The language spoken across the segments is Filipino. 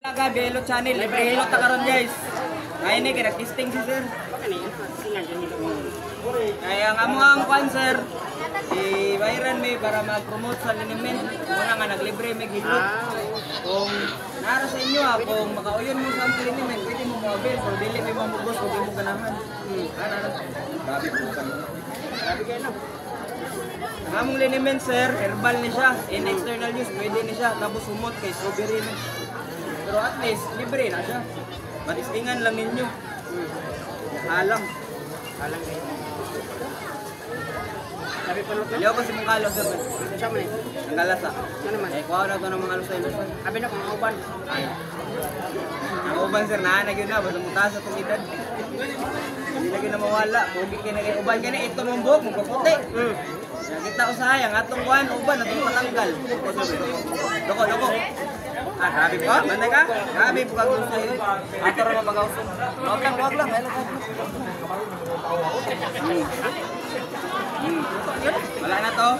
Laga Belo channel, libre hilot ta karon guys. Ngayon ni kira testing si sir. Kaya nga mo ang kwan sir, i-viral mi para mag-promote sa liniment. Muna nga naglibre may hilot. Kung nara sa inyo kung makauyon mo sa liniment, pwede mo mo-avail. Kung dili may mamugos, huwag mo ganahan. Grabe po ka. Grabe kayo no. Ang among liniment sir, herbal ni siya. In external use, pwede ni siya. Tapos sumot kay strawberry na. Pero at least, libre na siya. Matistingan lang ninyo. Halang. Halang kayo. Sabi pa nung kaliw ko si mong kalo sir. Siya man eh. Ang galasa. Ano naman? Eh, kuha na ito ng mga alusay sir. Sabi na kung uban. Ay. Ang uban sir, naanag yun na. Basta mutaas sa itong edad. Hindi na na mawala. Pugi ka na kayo uban ka na. Ito mong buhok, mong kaputi. Nakita ko sayang. Atong kuhan, uban, atong matanggal. Loko. Ah, grabe po. Banda ka? Grabe po ka gusto yun. Ato rin ang pag-ausong. Wag lang. Wala na to.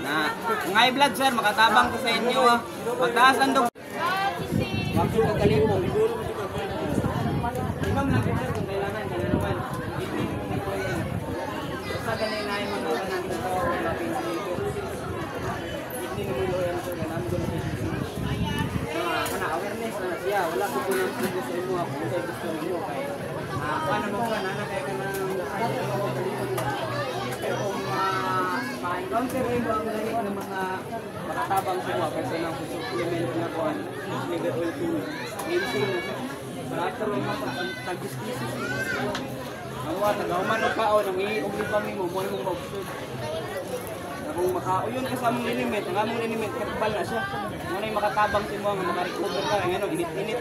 Na, kung high blood sir, makatabang ko sa inyo ha. Pagtaas ang dog. Wag yung kagalipo. Imam lang sir kung kailangan. Naman. Sa ganyan na yung mga kanang ito. Hindi namulo yan sir. Awareness na siya, wala ko po ng gusto sa inyo ako, kung kayo gusto ninyo kaya paano mo ka, nanakay ka ng pero kung ma-encounter rin ba ang lalit ng mga makatabang siya kasi ng supplement na po liver oil to ginseng na siya after all tag-discusis ang mga tagauman o kao nang i-ugli pa mo mo yung mag-observe kung makauyon ka sa among liniment, ang among liniment kapal na siya. Muna yung makatabang si mo, makarecover ka, ano, init-init.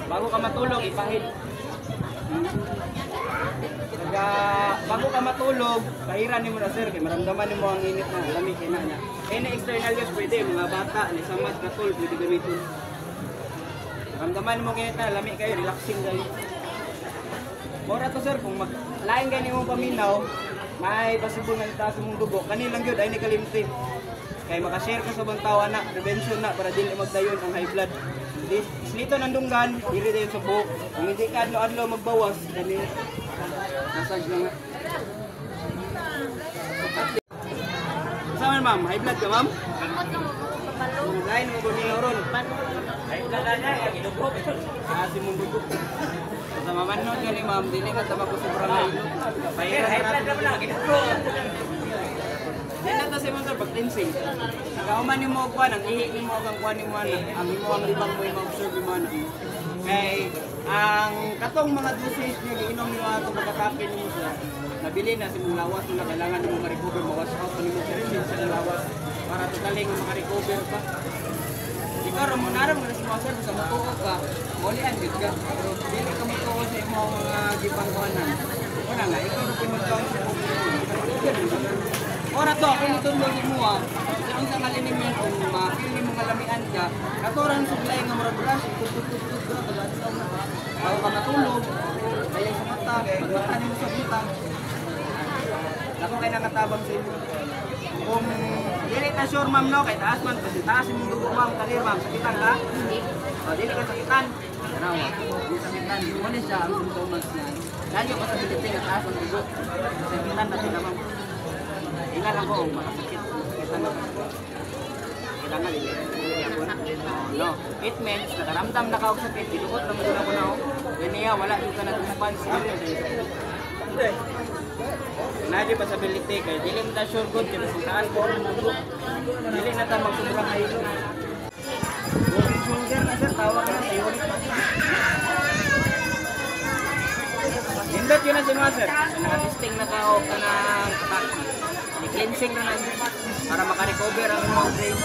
Bago ka matulog, ipahid. Bago ka matulog, pahiran mo na sir, kaya maramdaman mo ang init na lamig na niya. Kaya na external use pwede, mga bata, nisamat, katol, pwede gamitin. Maramdaman mo init na lamig kayo, relaxing kayo. Mura to sir, kung lain ganyan mong paminaw, may pasibol nga itaas mong dugo, kanilang yun ay nikalimti. Kaya makashare ka sa bang tao na, prevention na para dili magdayon ang high blood. Slito ng dunggan, dili dayon sa buhok. Kung hindi ka adlaw magbawas, kani massage lang nga. Saan ma'am? High blood ka ma'am? Lain mo bumiloron. High blood na niya, gidugo. Kasi mong dugo. Sa mamanod ka ni ma'am, dili ka tama ko sobrang hilo. Pahiran na natin. Hindi na ito si ma'am sir, pag-cleansing. Nagauman ni mo ang kuwan, ang ihi mo ang kuwan ni mo na. Ang imo ang libang mo yung observe mo na. Kaya ang katong mga dosage niya, giinom niyo ato pagkatapin mo siya. Nabili na si mong lawas mo na kailangan mo ma-recover, ma-wash out mo sa lawas para totaling maka-recover pa. Ikaw ramon naram nga si mga sir sa matuo ka, maulian gid ka. Pero dili ka matuo sa imong mga gipang kuanan. Una nga ikaw ro pinagkaon sa ora to kung itulog mo sa unsang kalinimento kung mapili mo kalamian ka, katuran suglay nga mura brush, tutut bago ka matulog, kaya sa mata, pagmatanin mo sa buta. Ako kay nakatabang sa inyo. Kung dili ka sure ma'am no, kay taas man, kasi taas yung dugo ma'am, kalir ma'am, sakitan ka? O, dili ka sakitan. Tanawa, yung sakitan, muna siya ang symptoms niya. Lalo ka sa biliting at taas ang dugo. Sakitan natin naman. Ingat lang ko, makasakit. Kailangan dili. No, it means, nakaramdam na ka og sakit, dinuot naman na ko na ako. Ganyan, wala yung ka na-response. Nadi possibility kay dili mo ta sure good kay sa taas ko ang dugo. Dili na ta magsobrang hilo. Yung shoulder na sir tawag na sa uric. Indot yun na si mga sir. Naka-testing na tao kanang attack. I-cleansing na lang para maka-recover ang mga brain.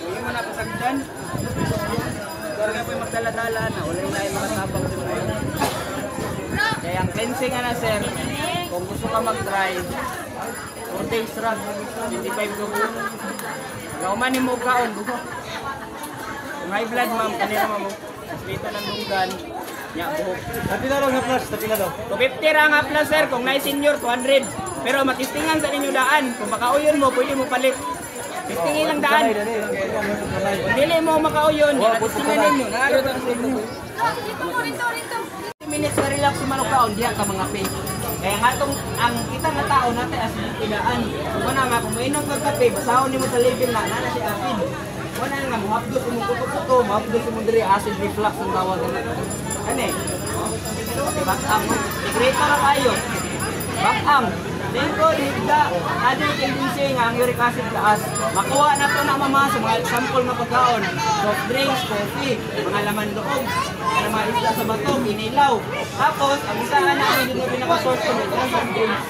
Yung mo na pasagdan. Pero nga po yung magdala-dala na wala na yung makatabang sa mga. Kaya ang cleansing na sir, kung gusto ka mag-try, 4 days run, 25 dugo. Naumanin mo kaon, dugo. Kung high blood ma'am, kanina mo, dito ng lunggan, niya buhok. Tapi na lang haplas, tapi na daw. 250 ra ang haplas sir, kung na-senior, 200. Pero matistingan sa ninyo daan, kung makauyon mo, pwede mo palit. Testingin lang daan. Dili mo makauyon, testingan ninyo. Naaro ta sa inyo. 10 minutes na relax si Manukaon, diya ka mga pay. Kaya hatong ang kita nga tao natin as pinaan. Wala nga kung mainom kag kape, basahon nimo sa level na nana si acid. Wala nga muhabdos mo kutok sa to, muhabdos mo diri acid reflux ang tawag na. Ano eh? Okay, back up. Secreto na tayo. Back up. Dito, higda, adil tendency nga ang uric acid taas. Makuha na to na mama sa mga sample na pagkaon. Soft drinks, coffee, mga laman loob, mga mga isda sa bato, inilaw. Tapos, ang isa na namin dito pinaka-source ko nito, soft drinks.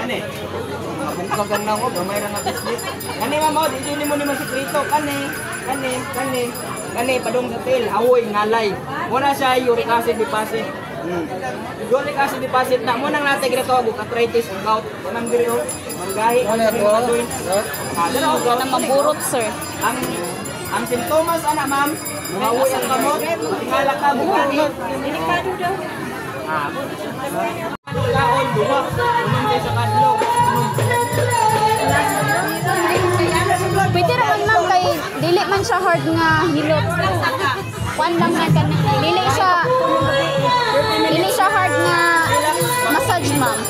Kani, mabungkagan na ko, gamay na natislit. Kani mama, dito mo naman sikrito. Kani, padong sa tail, awoy, ngalay. Muna siya uric acid deposit. Uric acid deposit na mo nang natin ginatawag og arthritis ug gout kanang diri o manggahi Ano maburot, sir? ang simptomas ana ma'am mahawoy ang kamot tingala ka bugahi delikado daw kaon duwa unom kay sa kadlok Pwede raman ma'am kay dili man siya hard nga hilot. Kuan lang man kan dili siya hard nga massage ma'am.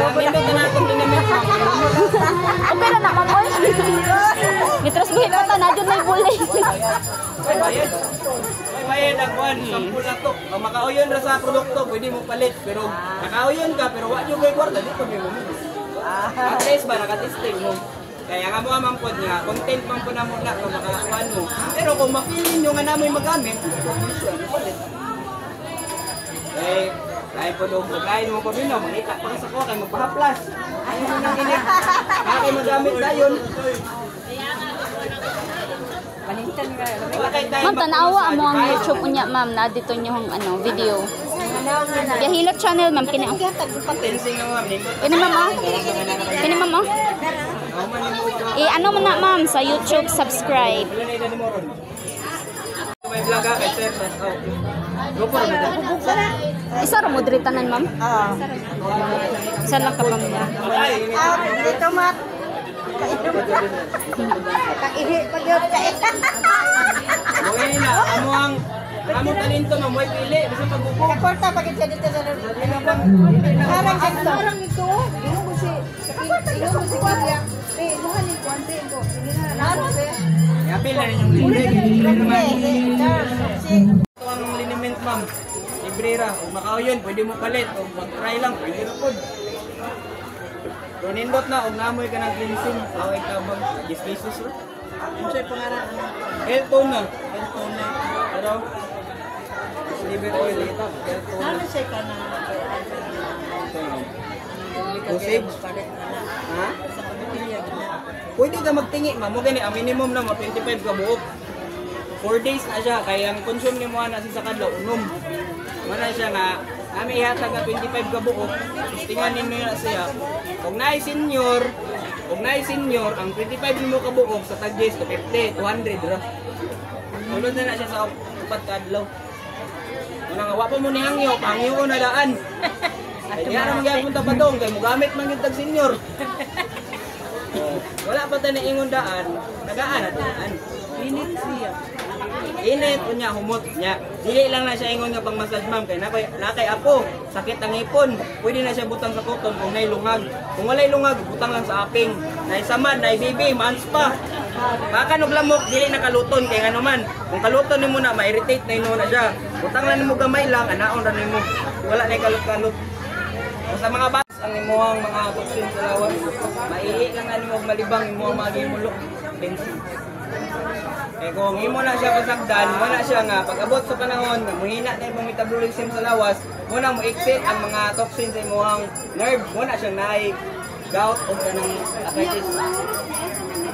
Okay na ma'am oy. Gitras buhi pa ta na jud may bulay. bayad ang kuan sampul na to ang makauyon ra sa produkto pwede mo palit pero nakauyon ka pero wa jud kay kwarta dito mo at least ba nakatesting mo kaya nga mo mampod nga content man po na mo na kung makakuan mo pero kung mapili nyo nga namoy magamit palit kaya po doon pagkain mo ko bino manita pa sa ko kay magpahaplas ayun mo nang init kaya magamit dayon Ma'am, tanawa mo ang YouTube unya, ma'am, na dito yung video. Yahilot channel, ma'am, kini. Kini, ma'am, oh. Kini, ma'am, oh. Ano mo na, ma'am, sa YouTube, subscribe. May vlog ka kay sir. Isa ra mo diri tanan, ma'am? Isa lang ka, ma'am. Dito, mat. Kaihi pag yun Buhay na, among talento na mo'y pili, basta pagbubog. Kakorta pagit siya dito sa harang dito. Harang ito. Ino mo si Kaya. Buhan ni Kuante ko. Sige na. Naro si. Yapil na rin yung liniment. Ito ang liniment, ma'am. Libre ra. Kung makauyon, pwede mo palit. Kung mag-try lang, pwede na po. Kung nindot na, kung namoy ka ng cleansing, kaway ka bang 10 pesos ro? Ano sa'yo pangalan? Eltona. Eltona. Ano? Liver oil, ito. Eltona. Ano siya ka na? Kusig? Ha? Pwede ka magtingi, ma'am. Mo gani, ang minimum na mo, 25 ka buok. 4 days na siya, kaya ang consume ni mo na sa kadlaw, unom. Mana siya nga, kami ihatag nga 25 ka buok, tingnan ninyo na siya. Kung naay senior, ang 25 mo ka buok sa tag-days, 50, 200 ra. Ulod na siya sa upat ka adlaw. Una nga, wapa mo ni hangyo, pangyo ko na daan. Kaya naman gaya punta pa doon, kaya mo gamit man yung tag-senior. Wala pa tayo na ingon daan, nagaan at daan. Init siya. Init po niya, humot niya. Dili lang na siya ingon nga pang massage ma'am. Kaya nakay apo, sakit ang ipon. Pwede na siya butang sa cotton kung na'y lungag. Kung wala'y lungag, butang lang sa aping. Na'y samad, na'y bibi, maans pa. Baka nuglamok, dili nakaluton. Kaya nga naman, kung kaluton ni mo na, ma-irritate na ino na siya. Butang lang ni mo gamay lang, anaon na ni mo. Wala na'y kalut-kalut. Sa mga bats, ang imuhang mga toxin sa lawas, maihi lang na ni mo malibang, imuhang mga gimulok. Bensin. Eh kung imo na siya pasagdan, mo na siya nga pag-abot sa panahon, muhina na yung metabolism sa lawas, mo na mo exit ang mga toxins sa imuhang nerve, mo na siyang naay gout o kanang arthritis.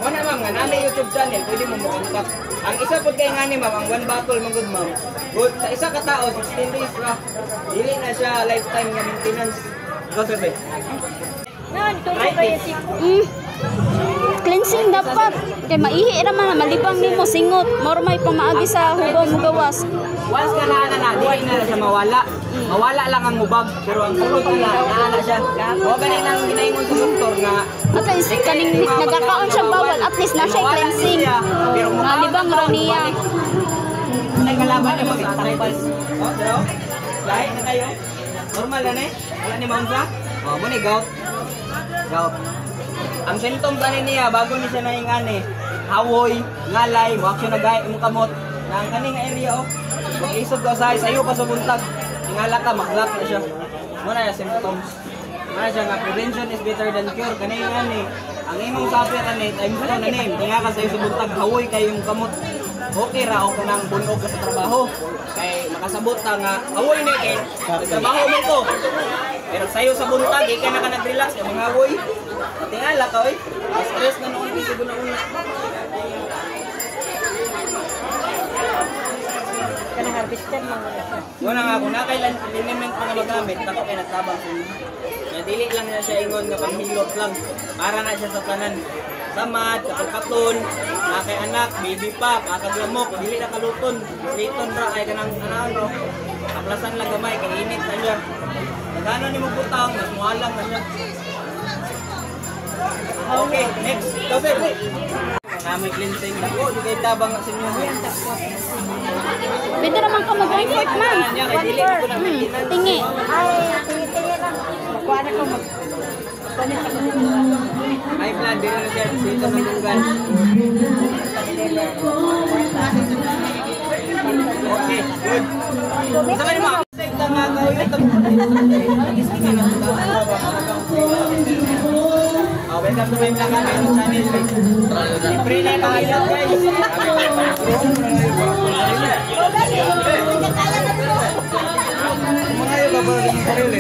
Mo na ma'am, nga namin YouTube channel, pwede mo mo-contact. Ang isa po kay nga ni ma'am, ang 1 bottle mong good ma'am. Good, sa isa ka tao, 16 days ra. Dili na siya lifetime nga maintenance. Go sabi. Arthritis. Cleansing dapat. Kay maihi ra man malibang nimo singot. Mao may pamaagi sa hugaw mo gawas. Once ka na dili na siya mawala. Mawala lang ang ubag, pero ang sulod nila, naana siya. Huwag ganun lang ginaingon sa doktor nga At least, kaning nagkakaon siya bawal, at least na siya cleansing. Nalibang ra niya. Ay kalaban niya mag-taribals. Oh, dalaw. Lahi na tayo. Normal na eh. Wala ni Maunsa. Oh, muna gout. Gout. Ang symptoms ani niya bago ni siya nahingani. Hawoy, ngalay, mo action na gay imong kamot. Na ang kaning area oh. Kung isod ka sa sayo pa sa buntag. Tingala ka maglak na siya. Muna yung symptoms. Muna siya nga prevention is better than cure. Kanay nga ni. Ang imong sapir ani times 2 na name. Tinga ka sayo sa buntag hawoy kay yung kamot. Okay ra ako nang bunog ka sa trabaho. Kay makasabot ta nga hawoy ni kay trabaho mo ko. Pero sayo sa buntag kay na ka nag-relax kay mga hawoy. Tingala ka oy. Stress na noon bisig na una. Kanang harvester lang wala siya. Wala nga kung nakailan liniment pa nga magamit, tako kay natabang sa inyo. Kaya dili lang na siya ingon nga panghilot lang. Para na siya sa tanan. Samad, kapagkaton, nakay anak, baby pa, kakaglamok, dili na kaluton. Liton ra kay kanang ano. Kaplasan lang gamay, kay init na siya. Nagano ni mo butang, mas muhalang na siya. Okay, next. Kasi may cleansing dako, di kay tabang sa inyo. Pwede naman ka mag-report, ma'am. Tingi. Ay, tingi-tingi lang. Makuha na ko mag... May blood, di na siya dito matunggal. Okay, good. Saka ni mga sekta nga gawin ito. Welcome to my vlog channel. Libre na yung mga ilot guys. Mga yung babae ng sarili.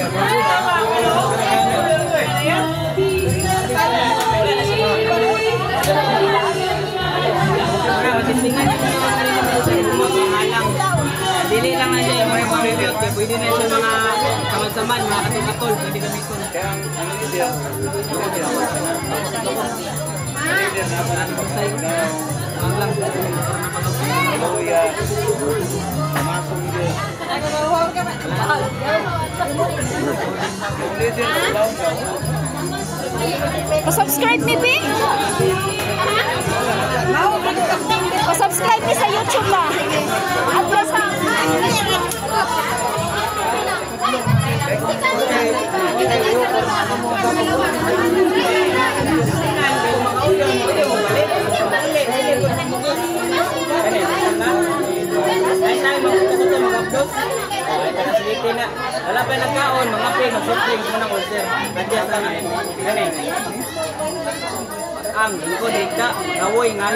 Dili lang na siya yung mga review. Pwede na siya mga kamagsaman, mga katulakol. Pwede gamitin. Ano yun siya? Ang lang. Pa-subscribe ni B? Pa-subscribe ni sa YouTube ba? At plus ha? Wala pa nagkaon, mga pe, mag-shopping mo ng ulcer. Adjust lang. Ganun. Ang, hindi ko dito, nawoy nga.